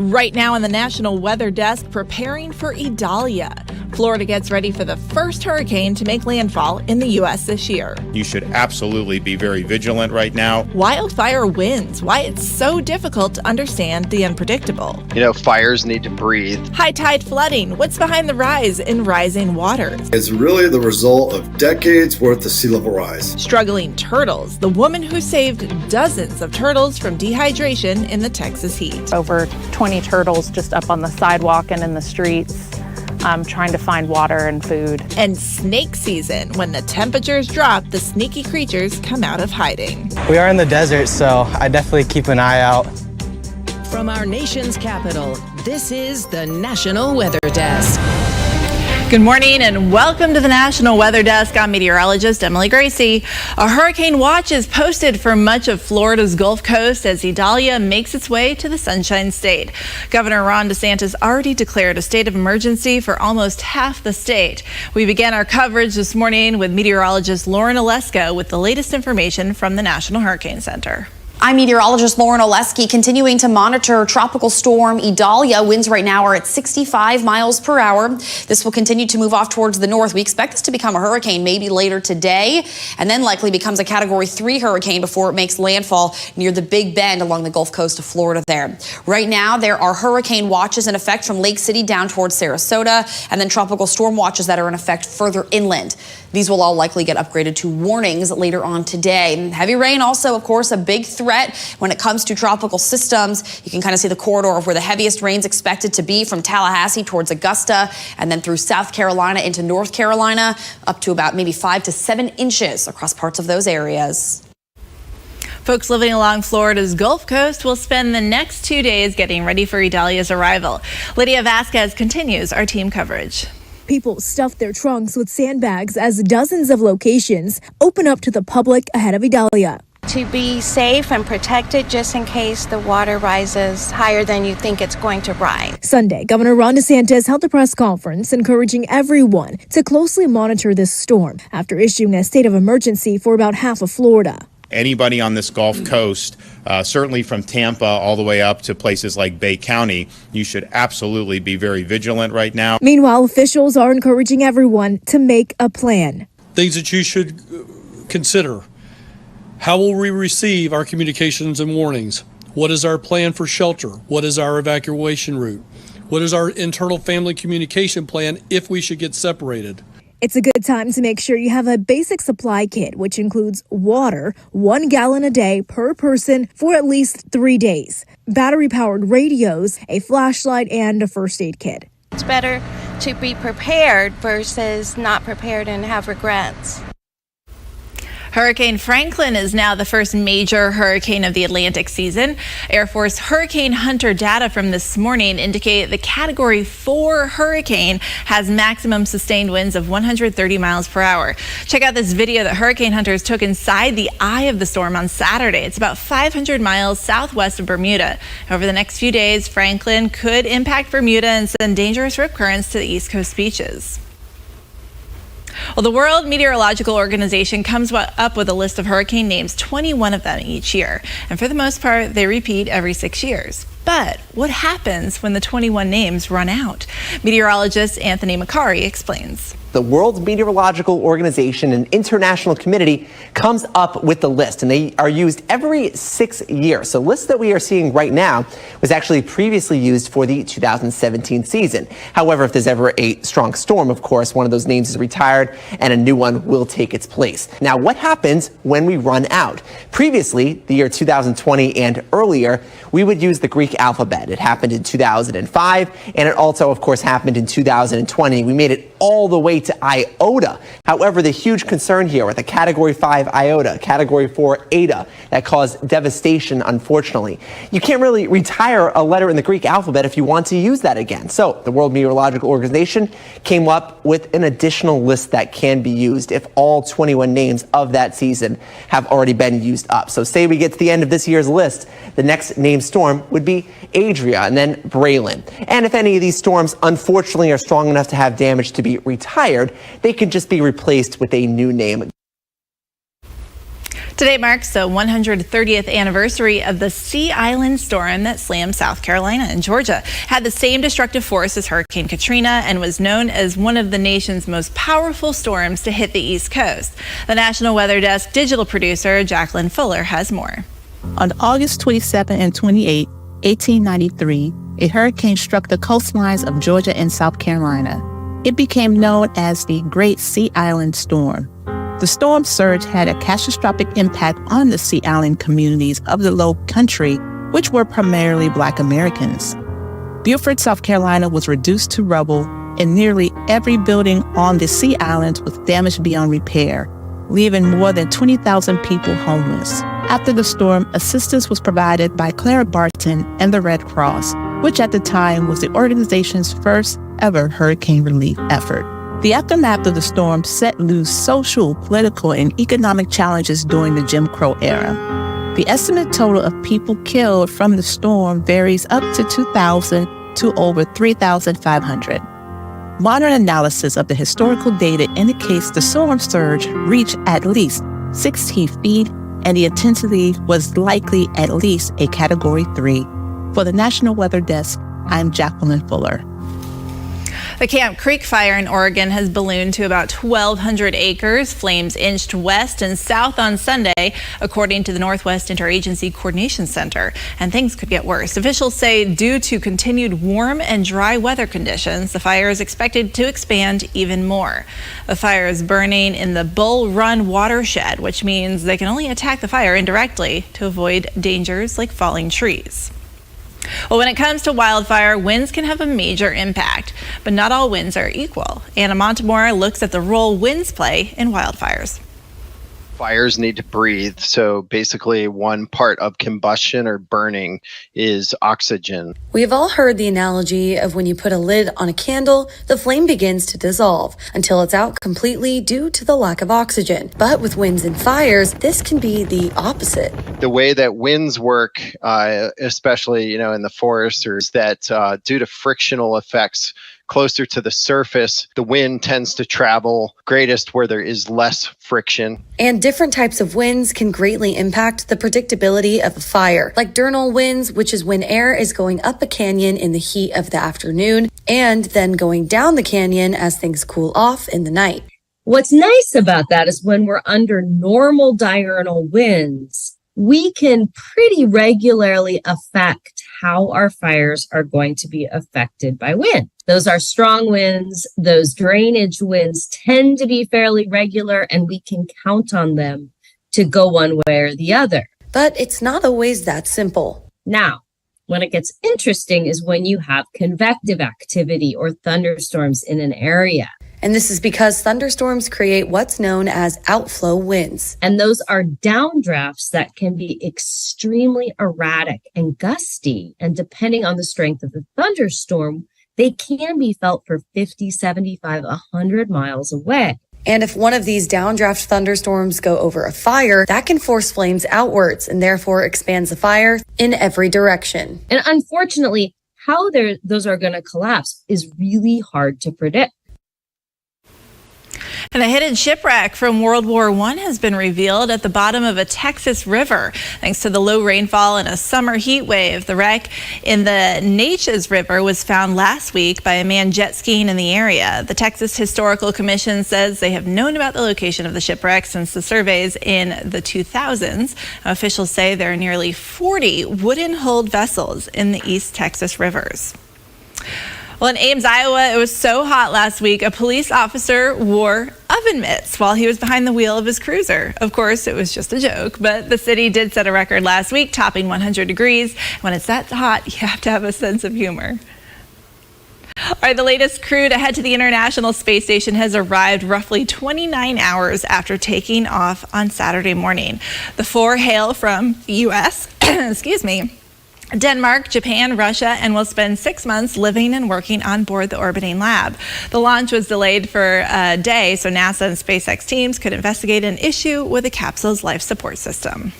Right now on the National Weather Desk, preparing for Idalia. Florida gets ready for the first hurricane to make landfall in the U.S. this year. You should absolutely be very vigilant right now. Wildfire winds, why it's so difficult to understand the unpredictable. Fires need to breathe. High tide flooding, what's behind the rise in rising waters? It's really the result of decades worth of sea level rise. Struggling turtles, the woman who saved dozens of turtles from dehydration in the Texas heat. Over 20 turtles just up on the sidewalk and in the streets. Trying to find water and food. And snake season. When the temperatures drop, the sneaky creatures come out of hiding. We are in the desert, so I definitely keep an eye out. From our nation's capital, this is the National Weather Desk. Good morning and welcome to the National Weather Desk. I'm meteorologist Emily Gracie. A hurricane watch is posted for much of Florida's Gulf Coast as Idalia makes its way to the Sunshine State. Governor Ron DeSantis already declared a state of emergency for almost half the state. We began our coverage this morning with meteorologist Lauren Olesko with the latest information from the National Hurricane Center. I'm meteorologist Lauren Oleski, continuing to monitor Tropical Storm Idalia. Winds right now are at 65 miles per hour. This will continue to move off towards the north. We expect this to become a hurricane maybe later today, and then likely becomes a Category 3 hurricane before it makes landfall near the Big Bend along the Gulf Coast of Florida there. Right now, there are hurricane watches in effect from Lake City down towards Sarasota, and then tropical storm watches that are in effect further inland. These will all likely get upgraded to warnings later on today. Heavy rain also, of course, a big threat when it comes to tropical systems. You can kind of see the corridor of where the heaviest rain's expected to be from Tallahassee towards Augusta and then through South Carolina into North Carolina, up to about maybe 5 to 7 inches across parts of those areas. Folks living along Florida's Gulf Coast will spend the next 2 days getting ready for Idalia's arrival. Lydia Vasquez continues our team coverage. People stuff their trunks with sandbags as dozens of locations open up to the public ahead of Idalia. To be safe and protected just in case the water rises higher than you think it's going to rise. Sunday, Governor Ron DeSantis held a press conference encouraging everyone to closely monitor this storm after issuing a state of emergency for about half of Florida. Anybody on this Gulf Coast, certainly from Tampa all the way up to places like Bay County, you should absolutely be very vigilant right now. Meanwhile, officials are encouraging everyone to make a plan. Things that you should consider. How will we receive our communications and warnings? What is our plan for shelter? What is our evacuation route? What is our internal family communication plan if we should get separated? It's a good time to make sure you have a basic supply kit, which includes water, 1 gallon a day per person for at least 3 days, battery-powered radios, a flashlight, and a first aid kit. It's better to be prepared versus not prepared and have regrets. Hurricane Franklin is now the first major hurricane of the Atlantic season. Air Force Hurricane Hunter data from this morning indicate the Category 4 hurricane has maximum sustained winds of 130 miles per hour. Check out this video that hurricane hunters took inside the eye of the storm on Saturday. It's about 500 miles southwest of Bermuda. Over the next few days, Franklin could impact Bermuda and send dangerous rip currents to the East Coast beaches. Well, the World Meteorological Organization comes up with a list of hurricane names, 21 of them each year. And for the most part, they repeat every 6 years. But what happens when the 21 names run out? Meteorologist Anthony Macari explains. The World Meteorological Organization and international community comes up with the list, and they are used every 6 years. So the list that we are seeing right now was actually previously used for the 2017 season. However, if there's ever a strong storm, of course, one of those names is retired and a new one will take its place. Now, what happens when we run out? Previously, the year 2020 and earlier, we would use the Greek alphabet. It happened in 2005, and it also, of course, happened in 2020. We made it all the way to iota. However, the huge concern here with a Category 5 iota, Category 4 eta, that caused devastation, unfortunately. You can't really retire a letter in the Greek alphabet if you want to use that again. So the World Meteorological Organization came up with an additional list that can be used if all 21 names of that season have already been used up. So say we get to the end of this year's list, the next named storm would be Adria and then Braylon. And if any of these storms unfortunately are strong enough to have damage to be retired, they can just be replaced with a new name. Today marks the 130th anniversary of the Sea Island storm that slammed South Carolina and Georgia. Had the same destructive force as Hurricane Katrina and was known as one of the nation's most powerful storms to hit the East Coast. The National Weather Desk digital producer Jacqueline Fuller has more. On August 27 and 28, 1893, a hurricane struck the coastlines of Georgia and South Carolina. It became known as the Great Sea Island Storm. The storm surge had a catastrophic impact on the Sea Island communities of the Low Country, which were primarily Black Americans. Beaufort, South Carolina was reduced to rubble, and nearly every building on the Sea Islands was damaged beyond repair, leaving more than 20,000 people homeless. After the storm, assistance was provided by Clara Barton and the Red Cross, which at the time was the organization's first ever hurricane relief effort. The aftermath of the storm set loose social, political, and economic challenges during the Jim Crow era. The estimated total of people killed from the storm varies up to 2,000 to over 3,500. Modern analysis of the historical data indicates the storm surge reached at least 16 feet, and the intensity was likely at least a Category 3. For the National Weather Desk, I'm Jacqueline Fuller. The Camp Creek fire in Oregon has ballooned to about 1,200 acres. Flames inched west and south on Sunday, according to the Northwest Interagency Coordination Center. And things could get worse. Officials say due to continued warm and dry weather conditions, the fire is expected to expand even more. The fire is burning in the Bull Run watershed, which means they can only attack the fire indirectly to avoid dangers like falling trees. Well, when it comes to wildfire, winds can have a major impact, but not all winds are equal. Anna Montemora looks at the role winds play in wildfires. Fires need to breathe. So basically, one part of combustion or burning is oxygen. We've all heard the analogy of when you put a lid on a candle, the flame begins to dissolve until it's out completely due to the lack of oxygen. But with winds and fires, this can be the opposite. The way that winds work, especially in the forest, is that due to frictional effects closer to the surface, the wind tends to travel greatest where there is less friction. And different types of winds can greatly impact the predictability of a fire, like diurnal winds, which is when air is going up a canyon in the heat of the afternoon and then going down the canyon as things cool off in the night. What's nice about that is when we're under normal diurnal winds, we can pretty regularly affect how our fires are going to be affected by wind. Those are strong winds. Those drainage winds tend to be fairly regular, and we can count on them to go one way or the other. But it's not always that simple. Now, when it gets interesting is when you have convective activity or thunderstorms in an area. And this is because thunderstorms create what's known as outflow winds. And those are downdrafts that can be extremely erratic and gusty. And depending on the strength of the thunderstorm, they can be felt for 50, 75, 100 miles away. And if one of these downdraft thunderstorms go over a fire, that can force flames outwards and therefore expands the fire in every direction. And unfortunately, how those are going to collapse is really hard to predict. And a hidden shipwreck from World War I has been revealed at the bottom of a Texas river. Thanks to the low rainfall and a summer heat wave, the wreck in the Neches River was found last week by a man jet skiing in the area. The Texas Historical Commission says they have known about the location of the shipwreck since the surveys in the 2000s. Officials say there are nearly 40 wooden-hulled vessels in the East Texas rivers. Well, in Ames, Iowa, it was so hot last week, a police officer wore oven mitts while he was behind the wheel of his cruiser. Of course, it was just a joke, but the city did set a record last week, topping 100 degrees. When it's that hot, you have to have a sense of humor. All right, the latest crew to head to the International Space Station has arrived roughly 29 hours after taking off on Saturday morning. The four hail from the U.S., Denmark, Japan, Russia, and will spend 6 months living and working on board the orbiting lab. The launch was delayed for a day so NASA and SpaceX teams could investigate an issue with the capsule's life support system.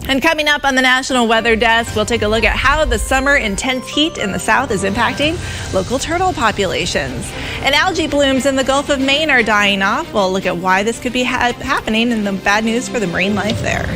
And coming up on the National Weather Desk, we'll take a look at how the summer intense heat in the south is impacting local turtle populations. And algae blooms in the Gulf of Maine are dying off. We'll look at why this could be happening and the bad news for the marine life there.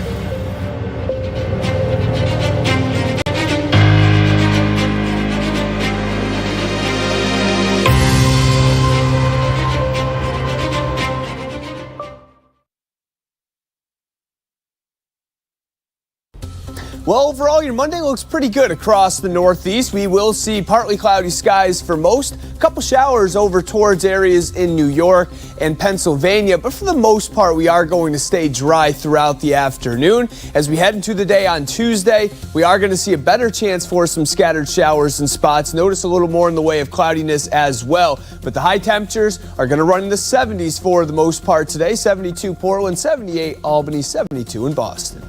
Well, overall, your Monday looks pretty good across the Northeast. We will see partly cloudy skies for most, a couple showers over towards areas in New York and Pennsylvania, but for the most part, we are going to stay dry throughout the afternoon. As we head into the day on Tuesday, we are going to see a better chance for some scattered showers and spots. Notice a little more in the way of cloudiness as well, but the high temperatures are going to run in the 70s for the most part today. 72 Portland, 78 Albany, 72 in Boston.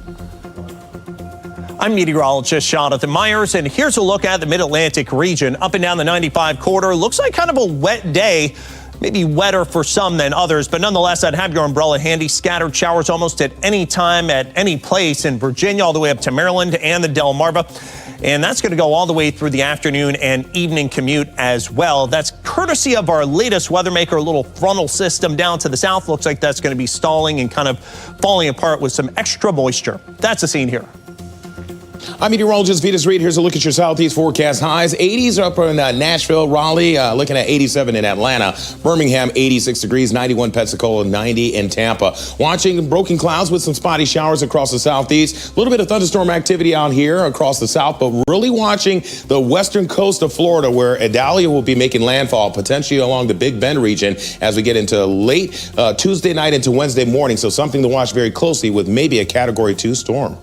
I'm meteorologist Jonathan Myers, and here's a look at the Mid-Atlantic region. Up and down the 95 corridor, looks like kind of a wet day. Maybe wetter for some than others, but nonetheless, I'd have your umbrella handy. Scattered showers almost at any time, at any place in Virginia, all the way up to Maryland and the Delmarva. And that's going to go all the way through the afternoon and evening commute as well. That's courtesy of our latest weather maker, a little frontal system down to the south. Looks like that's going to be stalling and kind of falling apart with some extra moisture. That's the scene here. I'm meteorologist Vitas Reed. Here's a look at your southeast forecast highs. 80s up in Nashville, Raleigh, looking at 87 in Atlanta, Birmingham, 86 degrees, 91 Pensacola, 90 in Tampa. Watching broken clouds with some spotty showers across the southeast. A little bit of thunderstorm activity out here across the south, but really watching the western coast of Florida, where Idalia will be making landfall, potentially along the Big Bend region as we get into late Tuesday night into Wednesday morning. So something to watch very closely with maybe a Category 2 storm.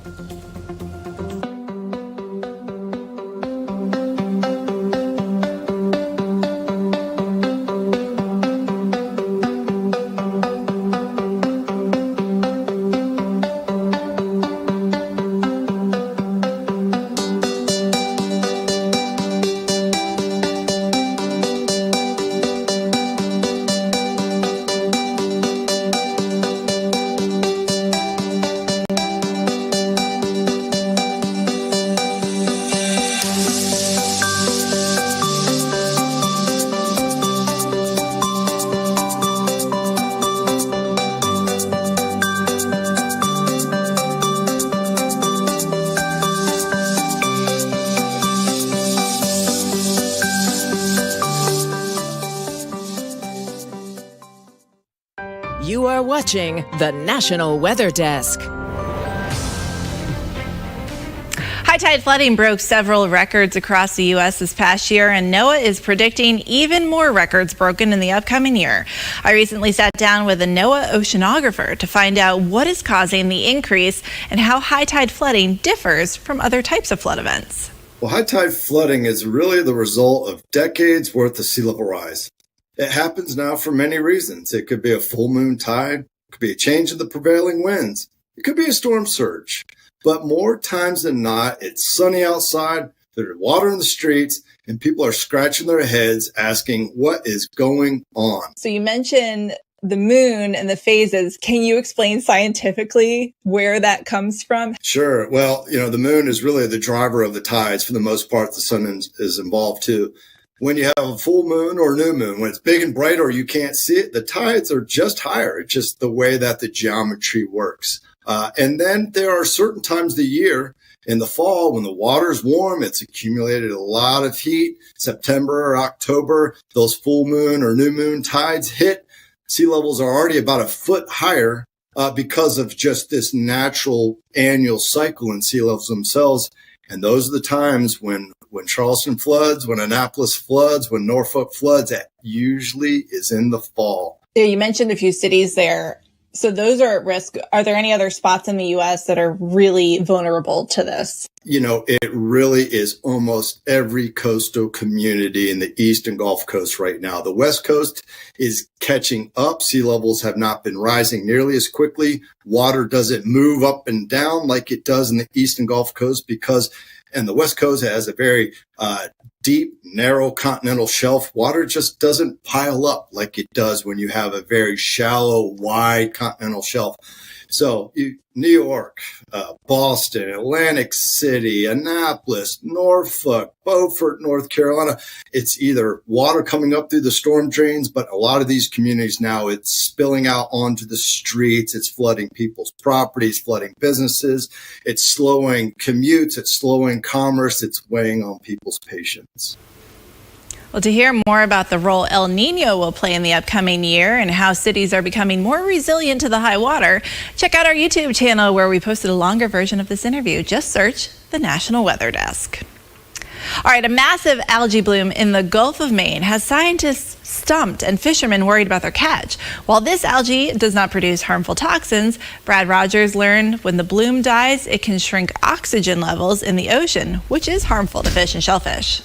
You are watching the National Weather Desk. High tide flooding broke several records across the U.S. this past year, and NOAA is predicting even more records broken in the upcoming year. I recently sat down with a NOAA oceanographer to find out what is causing the increase and how high tide flooding differs from other types of flood events. Well, high tide flooding is really the result of decades worth of sea level rise. It happens now for many reasons. It could be a full moon tide, it could be a change in the prevailing winds, it could be a storm surge. But more times than not, it's sunny outside, there's water in the streets, and people are scratching their heads asking what is going on. So you mentioned the moon and the phases. Can you explain scientifically where that comes from? Sure. Well, the moon is really the driver of the tides. For the most part, the sun is involved too. When you have a full moon or new moon, when it's big and bright or you can't see it, the tides are just higher. It's just the way that the geometry works. And then there are certain times of the year in the fall when the water is warm, it's accumulated a lot of heat. September or October, those full moon or new moon tides hit. Sea levels are already about a foot higher because of just this natural annual cycle in sea levels themselves. And those are the times when Charleston floods, when Annapolis floods, when Norfolk floods, that usually is in the fall. Yeah, you mentioned a few cities there. So those are at risk. Are there any other spots in the U.S. that are really vulnerable to this? It really is almost every coastal community in the eastern Gulf Coast right now. The West Coast is catching up. Sea levels have not been rising nearly as quickly. Water doesn't move up and down like it does in the eastern Gulf Coast and the West Coast has a very deep, narrow continental shelf. Water just doesn't pile up like it does when you have a very shallow, wide continental shelf. So New York, Boston, Atlantic City, Annapolis, Norfolk, Beaufort, North Carolina, it's either water coming up through the storm drains, but a lot of these communities now, it's spilling out onto the streets. It's flooding people's properties, flooding businesses. It's slowing commutes. It's slowing commerce. It's weighing on people's patience. Well, to hear more about the role El Nino will play in the upcoming year and how cities are becoming more resilient to the high water, check out our YouTube channel where we posted a longer version of this interview. Just search the National Weather Desk. All right, a massive algae bloom in the Gulf of Maine has scientists stumped and fishermen worried about their catch. While this algae does not produce harmful toxins, Brad Rogers learned when the bloom dies, it can shrink oxygen levels in the ocean, which is harmful to fish and shellfish.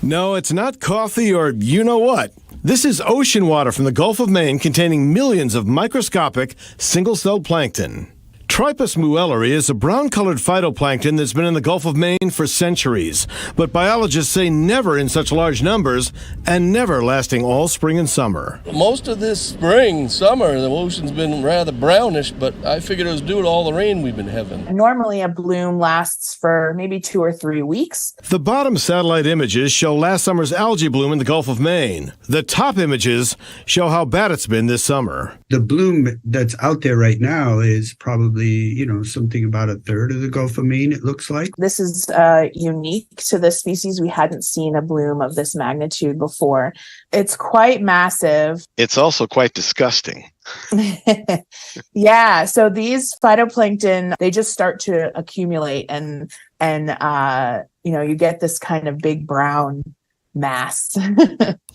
No, it's not coffee or you know what. This is ocean water from the Gulf of Maine containing millions of microscopic single-celled plankton. Tripus muelleri is a brown-colored phytoplankton that's been in the Gulf of Maine for centuries, but biologists say never in such large numbers and never lasting all spring and summer. Most of this spring, summer, the ocean's been rather brownish, but I figured it was due to all the rain we've been having. Normally a bloom lasts for maybe 2 or 3 weeks. The bottom satellite images show last summer's algae bloom in the Gulf of Maine. The top images show how bad it's been this summer. The bloom that's out there right now is probably, something about a third of the Gulf of Maine, it looks like. This is unique to this species. We hadn't seen a bloom of this magnitude before. It's quite massive. It's also quite disgusting. Yeah. So these phytoplankton, they just start to accumulate and you get this kind of big brown mass.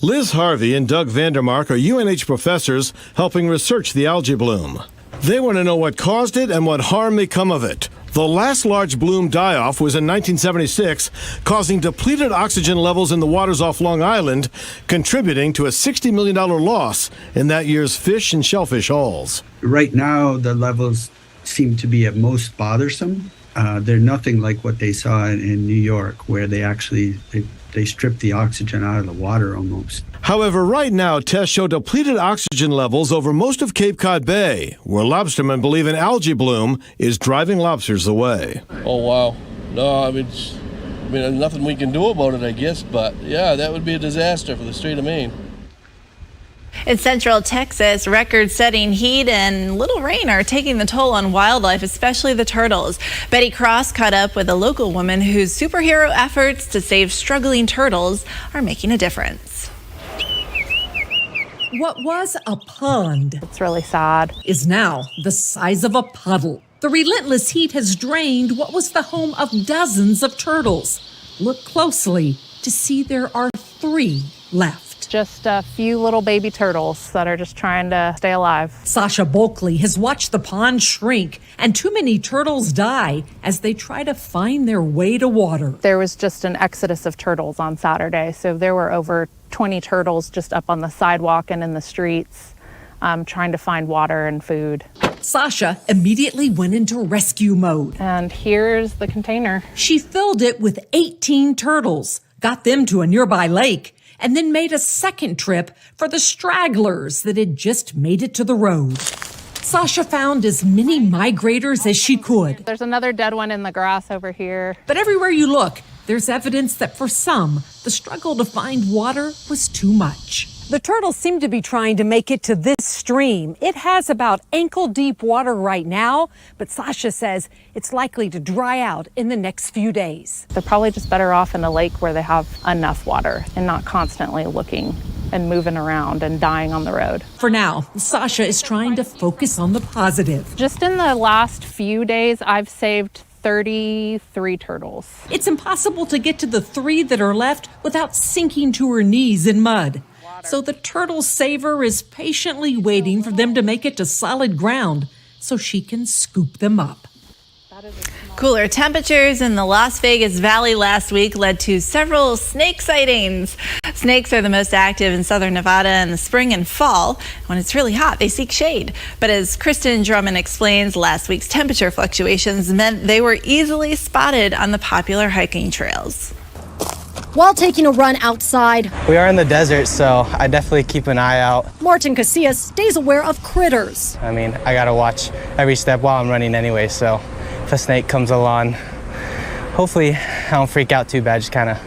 Liz Harvey and Doug Vandermark are UNH professors helping research the algae bloom. They want to know what caused it and what harm may come of it. The last large bloom die-off was in 1976, causing depleted oxygen levels in the waters off Long Island, contributing to a $60 million loss in that year's fish and shellfish hauls. Right now, the levels seem to be at most bothersome. They're nothing like what they saw in New York, where they stripped the oxygen out of the water almost. However, right now, tests show depleted oxygen levels over most of Cape Cod Bay, where lobstermen believe an algae bloom is driving lobsters away. Oh, wow. No, I mean, there's nothing we can do about it, I guess, but yeah, that would be a disaster for the Strait of Maine. In central Texas, record-setting heat and little rain are taking the toll on wildlife, especially the turtles. Betty Cross caught up with a local woman whose superhero efforts to save struggling turtles are making a difference. What was a pond? It's really sad. Is now the size of a puddle. The relentless heat has drained what was the home of dozens of turtles. Look closely to see there are 3 left. Just a few little baby turtles that are just trying to stay alive. Sasha Bulkley has watched the pond shrink and too many turtles die as they try to find their way to water. There was just an exodus of turtles on Saturday, so there were over 20 turtles just up on the sidewalk and in the streets trying to find water and food. Sasha immediately went into rescue mode. And here's the container. She filled it with 18 turtles, got them to a nearby lake, and then made a second trip for the stragglers that had just made it to the road. Sasha found as many migrators as she could. There's another dead one in the grass over here. But everywhere you look, there's evidence that for some, the struggle to find water was too much. The turtles seem to be trying to make it to this stream. It has about ankle-deep water right now, but Sasha says it's likely to dry out in the next few days. They're probably just better off in a lake where they have enough water and not constantly looking and moving around and dying on the road. For now, Sasha is trying to focus on the positive. Just in the last few days, I've saved 33 turtles. It's impossible to get to the 3 that are left without sinking to her knees in mud. So the turtle saver is patiently waiting for them to make it to solid ground so she can scoop them up. Cooler temperatures in the Las Vegas Valley last week led to several snake sightings. Snakes are the most active in southern Nevada in the spring and fall. When it's really hot, they seek shade. But as Kristen Drummond explains, last week's temperature fluctuations meant they were easily spotted on the popular hiking trails. while taking a run outside. We are in the desert, so I definitely keep an eye out. Martin Casillas stays aware of critters. I mean, I gotta watch every step while I'm running anyway, so if a snake comes along, hopefully I don't freak out too bad, just kind of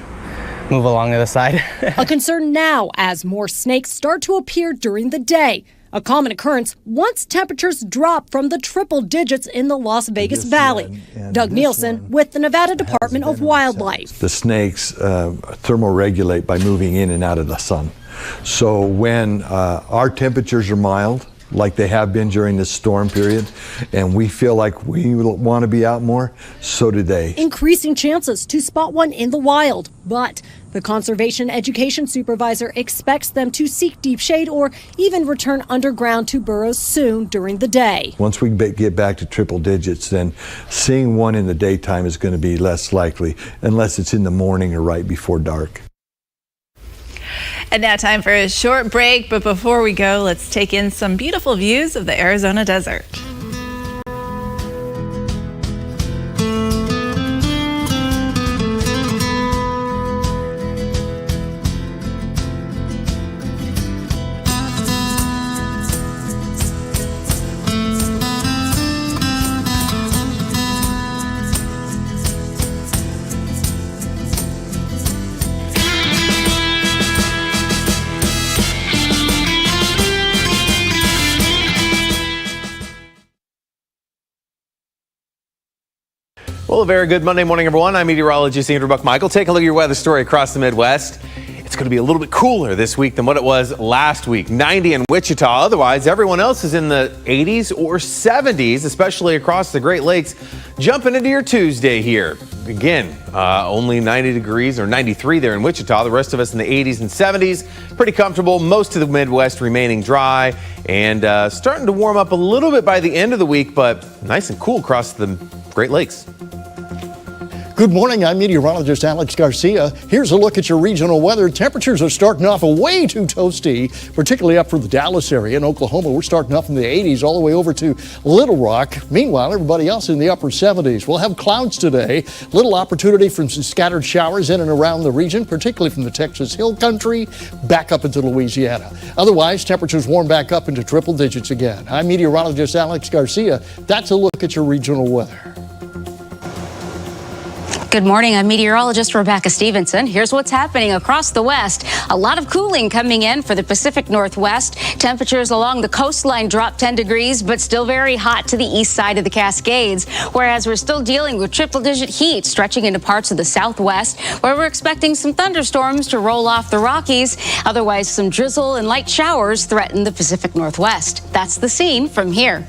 move along to the side. A concern now as more snakes start to appear during the day. A common occurrence once temperatures drop from the triple digits in the Las Vegas Valley. Doug Nielsen with the Nevada Department of Wildlife. The snakes thermoregulate by moving in and out of the sun. So when our temperatures are mild, like they have been during this storm period, and we feel like we want to be out more, so do they. Increasing chances to spot one in the wild, but the conservation education supervisor expects them to seek deep shade or even return underground to burrows soon during the day. Once we get back to triple digits, then seeing one in the daytime is going to be less likely, unless it's in the morning or right before dark. And now time for a short break, but before we go, let's take in some beautiful views of the Arizona desert. Well, a very good Monday morning, everyone. I'm meteorologist Andrew Buckmichael. Take a look at your weather story across the Midwest. It's going to be a little bit cooler this week than what it was last week. 90 in Wichita. Otherwise, everyone else is in the 80s or 70s, especially across the Great Lakes. Jumping into your Tuesday here. Again, only 90 degrees or 93 there in Wichita. The rest of us in the 80s and 70s. Pretty comfortable. Most of the Midwest remaining dry and starting to warm up a little bit by the end of the week, but nice and cool across the Great Lakes. Good morning, I'm meteorologist Alex Garcia. Here's a look at your regional weather. Temperatures are starting off way too toasty, particularly up for the Dallas area. In Oklahoma, we're starting off in the 80s all the way over to Little Rock. Meanwhile, everybody else in the upper 70s. We'll have clouds today. Little opportunity for some scattered showers in and around the region, particularly from the Texas Hill Country back up into Louisiana. Otherwise, temperatures warm back up into triple digits again. I'm meteorologist Alex Garcia. That's a look at your regional weather. Good morning. I'm meteorologist Rebecca Stevenson. Here's what's happening across the West. A lot of cooling coming in for the Pacific Northwest. Temperatures along the coastline drop 10 degrees, but still very hot to the east side of the Cascades. Whereas we're still dealing with triple-digit heat stretching into parts of the Southwest, where we're expecting some thunderstorms to roll off the Rockies. Otherwise, some drizzle and light showers threaten the Pacific Northwest. That's the scene from here.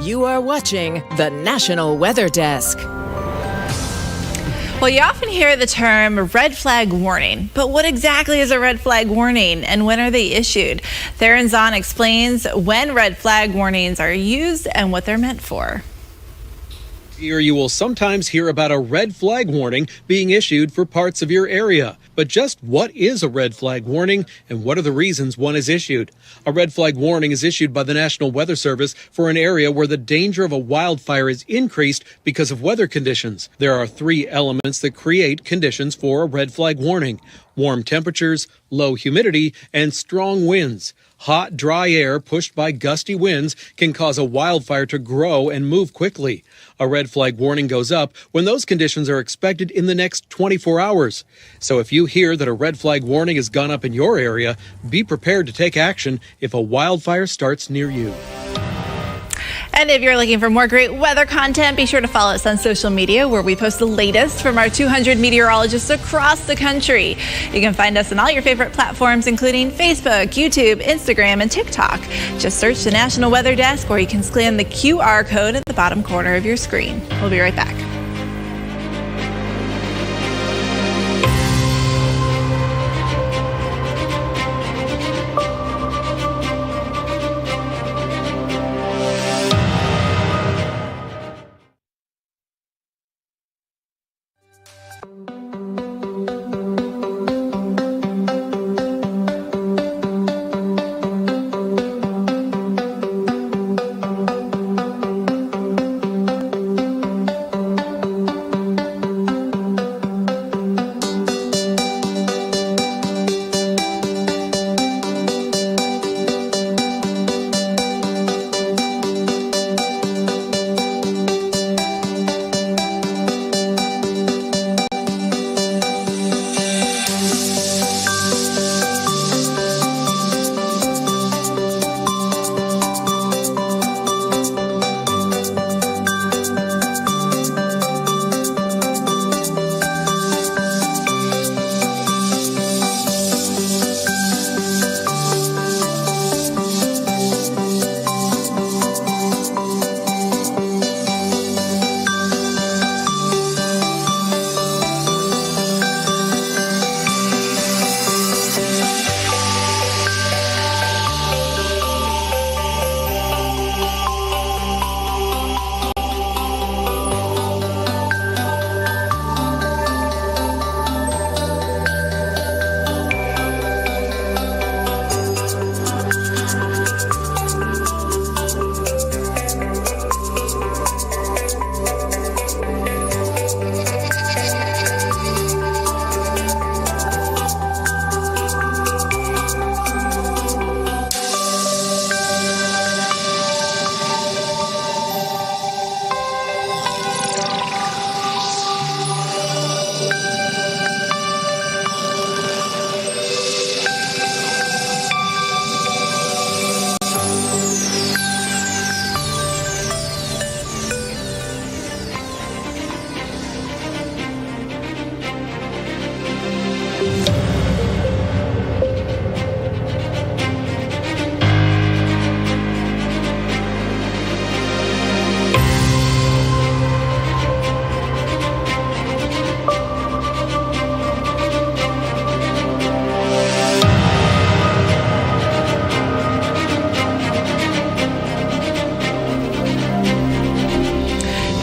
You are watching the National Weather Desk. Well, you often hear the term red flag warning, but what exactly is a red flag warning and when are they issued? Theron Zahn explains when red flag warnings are used and what they're meant for. Here you will sometimes hear about a red flag warning being issued for parts of your area. But just what is a red flag warning and what are the reasons one is issued? A red flag warning is issued by the National Weather Service for an area where the danger of a wildfire is increased because of weather conditions. There are three elements that create conditions for a red flag warning: warm temperatures, low humidity, and strong winds. Hot, dry air pushed by gusty winds can cause a wildfire to grow and move quickly. A red flag warning goes up when those conditions are expected in the next 24 hours. So if you hear that a red flag warning has gone up in your area, be prepared to take action if a wildfire starts near you. And if you're looking for more great weather content, be sure to follow us on social media, where we post the latest from our 200 meteorologists across the country. You can find us on all your favorite platforms, including Facebook, YouTube, Instagram, and TikTok. Just search the National Weather Desk, or you can scan the QR code at the bottom corner of your screen. We'll be right back.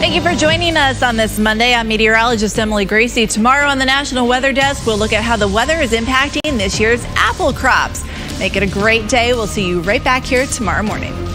Thank you for joining us on this Monday. I'm meteorologist Emily Gracie. Tomorrow on the National Weather Desk, we'll look at how the weather is impacting this year's apple crops. Make it a great day. We'll see you right back here tomorrow morning.